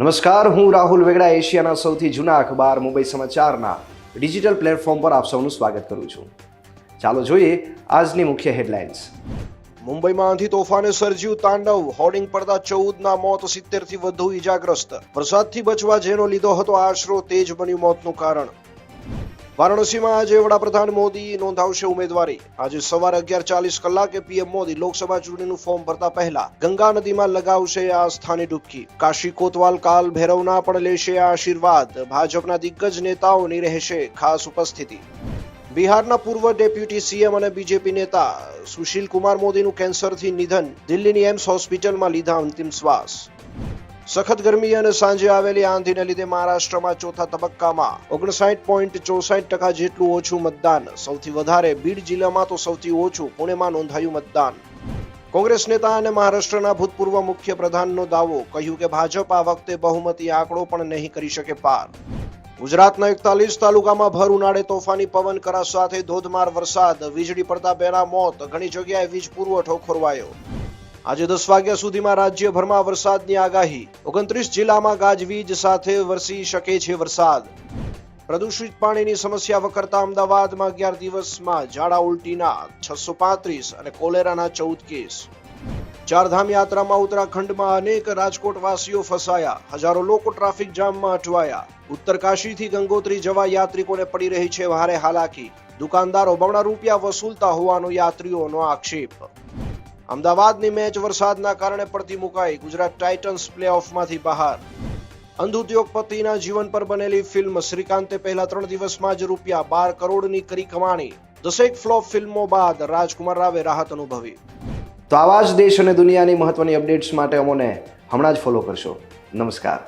નમસ્કાર, હું રાહુલ વેગડા એશિયાના સૌથી જૂના અખબાર મુંબઈ સમાચારના ડિજિટલ પ્લેટફોર્મ પર આપ સૌનું સ્વાગત કરું છું. ચાલો જોઈએ આજની મુખ્ય હેડલાઇન્સ. મુંબઈમાં આંધી તોફાને સર્જ્યું તાંડવ, હોર્ડિંગ પડતા 14ના મોત, 70થી વધુ ઈજાગ્રસ્ત. વરસાદથી બચવા જેનો લીધો હતો આશરો તે જ બન્યું મોતનું કારણ. વારાણસીમાં આજે વડાપ્રધાન મોદી નોંધાવશે ઉમેદવારી. આજે સવારે 11:40 કલાકે પીએમ મોદી લોકસભા ચૂંટણીનું ફોર્મ ભરતા પહેલા ગંગા નદીમાં લગાવશે આસ્થાની ડૂબકી. કાશી કોતવાલ કાલ ભૈરવના પણ લેશે આશીર્વાદ. ભાજપના દિગ્ગજ નેતાઓની રહેશે ખાસ ઉપસ્થિતિ. બિહારના પૂર્વ ડેપ્યુટી સીએમ અને બીજેપી નેતા સુશીલ કુમાર મોદીનું કેન્સરથી નિધન. દિલ્હીની એમ્સ હોસ્પિટલમાં લીધા અંતિમ શ્વાસ. સખત ગરમી અને સાંજે આવેલી આંધીને લીધે મહારાષ્ટ્રમાં ચોથા તબક્કામાં 59.64% જેટલું ઓછું મતદાન. સૌથી વધારે બીડ જિલ્લામાં તો સૌથી ઓછું પુણેમાં નોંધાયું મતદાન. કોંગ્રેસ નેતા અને મહારાષ્ટ્રના ભૂતપૂર્વ મુખ્ય પ્રધાનનો દાવો, કહ્યું કે ભાજપ આ વખતે બહુમતી આંકડો પણ નહીં કરી શકે પાર. ગુજરાતના 41 તાલુકામાં ભર ઉનાળે તોફાની પવન કરા સાથે ધોધમાર વરસાદ. વીજળી પડતા 2ના મોત. ઘણી જગ્યાએ વીજ પુરવઠો ખોરવાયો. આજે 10 વાગ્યા સુધીમાં રાજ્યભરમાં વરસાદની આગાહી. 29 જિલ્લામાં ગાજવીજ સાથે વરસી શકે છે વરસાદ. પ્રદૂષિત પાણીની સમસ્યા વકરતા અમદાવાદમાં 11 દિવસમાં ઝાડા ઉલટીના 635 અને કોલેરાના 14 કેસ. ચારધામ યાત્રામાં ઉત્તરાખંડમાં અનેક રાજકોટવાસીઓ ફસાયા. હજારો લોકો ટ્રાફિક જામમાં અટવાયા. ઉત્તરકાશીથી ગંગોત્રી જવા યાત્રિકોને પડી રહી છે ભારે હાલાકી. દુકાનદારો બમણા રૂપિયા વસૂલતા હોવાનો યાત્રીઓનો આક્ષેપ. અમદાવાદની મેચ વરસાદના કારણે પડતી મુકાઈ. ગુજરાત ટાઇટન્સ પ્લેઓફમાંથી બહાર. અંધ ઉદ્યોગપતિના જીવન પર બનેલી ફિલ્મ શ્રીકાંતે પહેલા 3 દિવસમાં જ રૂપિયા 12 કરોડની કરી કમાણી. 10 ફ્લોપ ફિલ્મો બાદ રાજકુમાર રાવે રાહત અનુભવી. તો આવા જ દેશ અને દુનિયાની મહત્વની અપડેટ્સ માટે અમોને હમણાં જ ફોલો કરશો. નમસ્કાર.